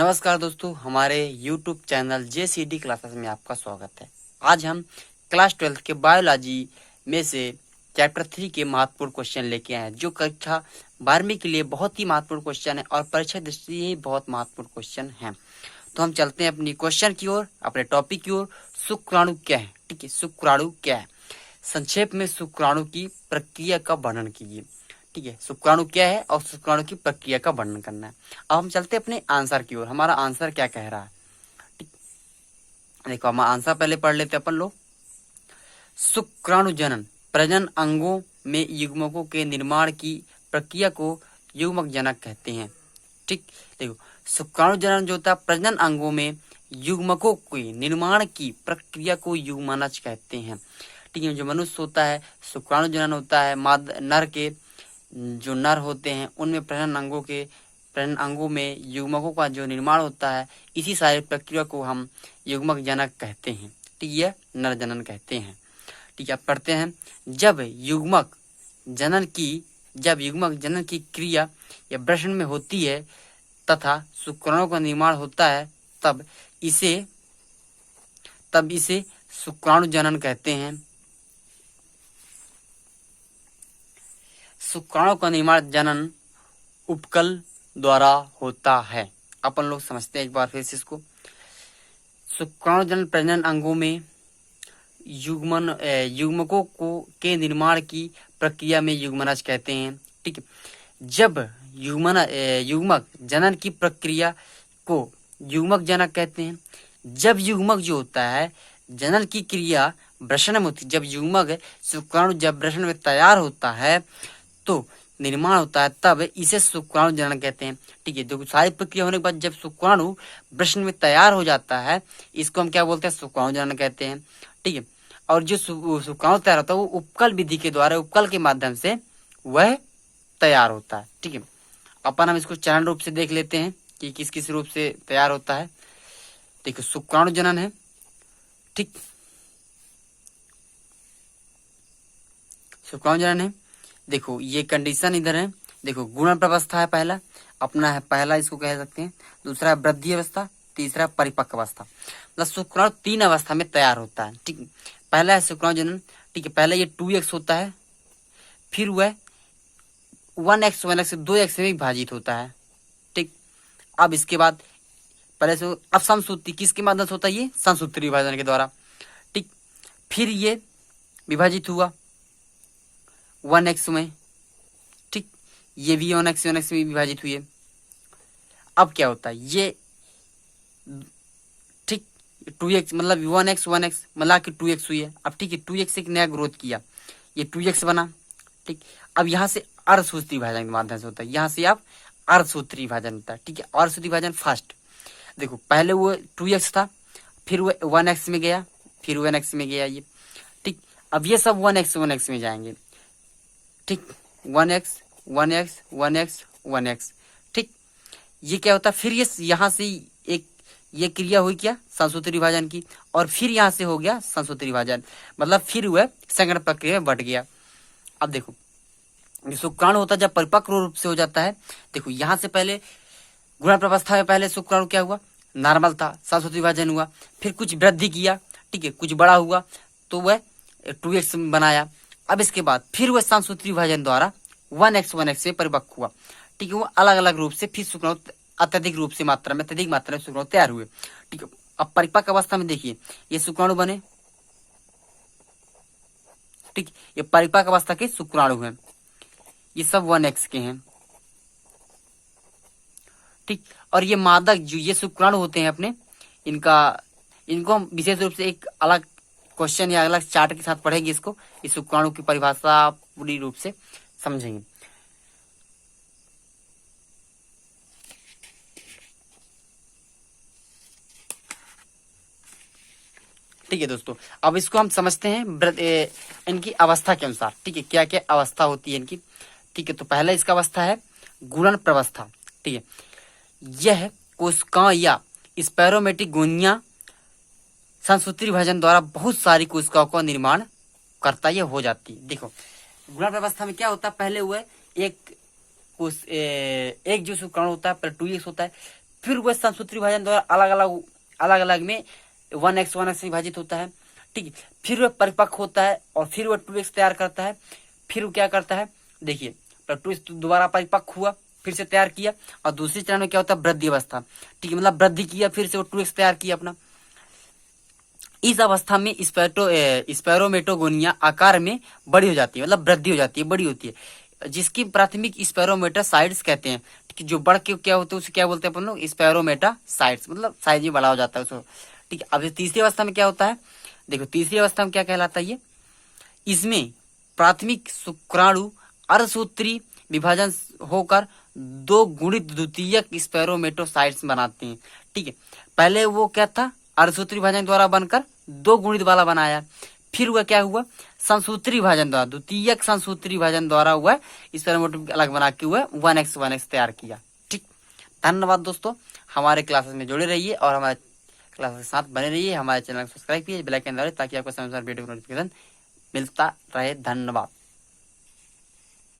नमस्कार दोस्तों, हमारे YouTube चैनल JCD क्लासेस में आपका स्वागत है। आज हम क्लास 12 के बायोलॉजी में से चैप्टर 3 के महत्वपूर्ण क्वेश्चन लेके आए हैं, जो कक्षा 12वीं के लिए बहुत ही महत्वपूर्ण क्वेश्चन है और परीक्षा दृष्टि ही बहुत महत्वपूर्ण क्वेश्चन है। तो हम चलते हैं अपनी क्वेश्चन की ओर, अपने टॉपिक की ओर। शुक्राणु क्या है? ठीक है, शुक्राणु क्या है? संक्षेप में शुक्राणु की प्रक्रिया का वर्णन कीजिए। ठीक है, शुक्राणु क्या है और शुक्राणु की प्रक्रिया का वर्णन करना है। अब हम चलते हैं अपने आंसर की ओर। हमारा आंसर क्या कह रहा है? ठीक, देखो हम आंसर पहले पढ़ लेते हैं अपन लोग। शुक्राणु जनन प्रजनन अंगों में युग्मकों के निर्माण की प्रक्रिया को युग्मक जनक कहते हैं। ठीक, देखो शुक्राणु जनन जो होता है प्रजनन अंगों में युग्मकों के निर्माण की प्रक्रिया को युग्मनज कहते हैं। ठीक है, जो मनुष्य होता है शुक्राणु जनन होता है, नर के जो नर होते हैं उनमें प्रजनन अंगों में युग्मकों का जो निर्माण होता है, इसी सारी प्रक्रिया को हम युग्मक जनक कहते हैं। ठीक है, नर जनन कहते हैं। ठीक है, अब पढ़ते हैं। जब युग्मक जनन की क्रिया या वृषण में होती है तथा शुक्राणु का निर्माण होता है, तब इसे शुक्राणु जनन कहते हैं। शुक्राणु का निर्माण जनन उपकल द्वारा होता है। अपन लोग समझते हैं एक बार फिर से इसको। शुक्राणु जनन प्रजनन अंगों में युग्मकों के निर्माण की प्रक्रिया में युग्मनज कहते हैं। ठीक है, जब युग्मक जनन की प्रक्रिया को युग्मक जनक कहते हैं। जब युग्मक जो होता है जनन की क्रिया वृषण में होती है, जब युग्मक शुक्राणु जब वृषण में तैयार होता है तो निर्माण होता है, तब इसे शुक्राणु जनन कहते हैं। ठीक है, जो सारी प्रक्रिया होने के बाद जब शुक्राणु वृषण में तैयार हो जाता है, इसको हम क्या बोलते हैं? शुक्राणु जनन कहते हैं। ठीक है, और जो शुक्राणु तैयार होता है वो उपकल विधि के द्वारा, उपकल के माध्यम से वह तैयार होता है। ठीक है, अपन हम इसको चरण रूप से देख लेते हैं कि किस किस रूप से तैयार होता है। देखो शुक्राणु जनन है। ठीक, शुक्राणु जनन है। देखो ये कंडीशन इधर है। देखो गुणन प्रवस्था है पहला, अपना है पहला, इसको कह सकते हैं। दूसरा है वृद्धि अवस्था, तीसरा परिपक्व अवस्था। मतलब शुक्राणु 3 अवस्था में तैयार होता है। ठीक, पहला है शुक्राणु जनन। ठीक है, पहले ये 2x होता है, फिर वह 1x 1x से 2x में विभाजित होता है। ठीक, अब इसके बाद पहले से अब समसूत्री किसके माध्यम से होता है? ये समसूत्री विभाजन के द्वारा। ठीक, फिर ये विभाजित हुआ 1x में। ठीक, ये भी 1x में विभाजित हुई है। अब क्या होता है? ये ठीक 2x मतलब 1x मतलब कि 2x हुई है। अब ठीक है, 2x से एक नया ग्रोथ किया, ये 2x बना। ठीक, अब यहाँ से अर्धसूत्री विभाजन के माध्यम से होता है। यहाँ से अब अर्धसूत्री विभाजन होता है। ठीक है, अर्धसूत्री विभाजन फर्स्ट। देखो पहले वो 2x था, फिर वो 1x में गया, फिर 1x में गया ये। ठीक, अब ये सब 1x में जाएंगे। ठीक, 1x। ठीक, ये क्या होता है? फिर ये यहाँ से एक ये क्रिया हुई क्या? संसूत्री विभाजन की, और फिर यहाँ से हो गया संसूत्री विभाजन, मतलब फिर वह संगरण प्रक्रिया में बढ़ गया। अब देखो शुक्राणु होता है जब परिपक्व रूप से हो जाता है। देखो यहाँ से पहले गुणन प्रवस्था में पहले शुक्राणु क्या हुआ? नॉर्मल था, संसूत्री विभाजन हुआ, फिर कुछ वृद्धि किया। ठीक है, कुछ बड़ा हुआ तो वह 2x बनाया। अब इसके बाद फिर वह संसूत्री विभाजन द्वारा 1x में परिपक्व हुआ। ठीक है, वो अलग अलग रूप से फिर शुक्राणु अत्यधिक मात्रा में शुक्राणु तैयार हुए। ठीक है, अब परिपक्व अवस्था में देखिए ये शुक्राणु बने। ठीक, ये परिपक्व अवस्था के शुक्राणु हैं, ये सब 1x के हैं। ठीक, और ये मादक जो ये शुक्राणु होते हैं अपने, इनको हम विशेष रूप से एक अलग क्वेश्चन या अलग चार्ट के साथ पढ़ेंगे। इसको इस शुक्राणु की परिभाषा पूरी रूप से समझेंगे। ठीक है दोस्तों, अब इसको हम समझते हैं इनकी अवस्था के अनुसार। ठीक है, क्या क्या अवस्था होती है इनकी। ठीक है, तो पहला इसका अवस्था है गुणन प्रवस्था। ठीक है, यह कोशिका या स्पैरोमेटिक गोनिया संसूत्री विभाजन द्वारा बहुत सारी कोशिकाओं का निर्माण करता है, हो जाती है। देखो गुणन व्यवस्था में क्या होता है? पहले हुआ एक जो शुक्राणु होता है पर 2x होता है, फिर वह संसूत्री विभाजन द्वारा अलग अलग में 1x से विभाजित होता है। ठीक है, फिर वह परिपक्व होता है और फिर वह 2x तैयार करता है। फिर वो क्या करता है, देखिए 2x दोबारा परिपक्व हुआ, फिर से तैयार किया, और दूसरी चरण में क्या होता है, वृद्धि अवस्था। ठीक है, मतलब वृद्धि किया, फिर से वो 2x तैयार किया अपना। इस अवस्था में स्पेरोमेटोगोनिया आकार में बड़ी हो जाती है, मतलब वृद्धि हो जाती है, बड़ी होती है, जिसकी प्राथमिक स्पेरोमेटासाइट्स कहते हैं। जो बढ़ के क्या होता है उसे क्या बोलते हैं अपन लोग, स्पेरोमेटासाइट्स, मतलब साइज भी बड़ा हो जाता है उसको। ठीक है, अब तीसरी अवस्था में क्या होता है, देखो तीसरी अवस्था में क्या कहलाता है ये, इसमें प्राथमिक शुक्राणु अर्धसूत्री विभाजन होकर 2 गुणित द्वितीयक स्पेरोमेटोसाइट्स बनाते हैं। ठीक है, पहले वो क्या था, अर्धसूत्री विभाजन द्वारा बनकर 2 गुणित वाला बनाया, फिर वह क्या हुआ, संसूत्री विभाजन द्वारा, द्वितीयक संसूत्री विभाजन द्वारा हुआ स्पेरोमेटो अलग बना के हुआ 1x तैयार किया। ठीक, धन्यवाद दोस्तों, हमारे क्लासेस में जुड़े रहिए और हमारे क्लास के साथ बने रहिए। हमारे चैनल को सब्सक्राइब कीजिए, बेल आइकन दबाइए, ताकि आपको समय वीडियो नोटिफिकेशन मिलता रहे। धन्यवाद।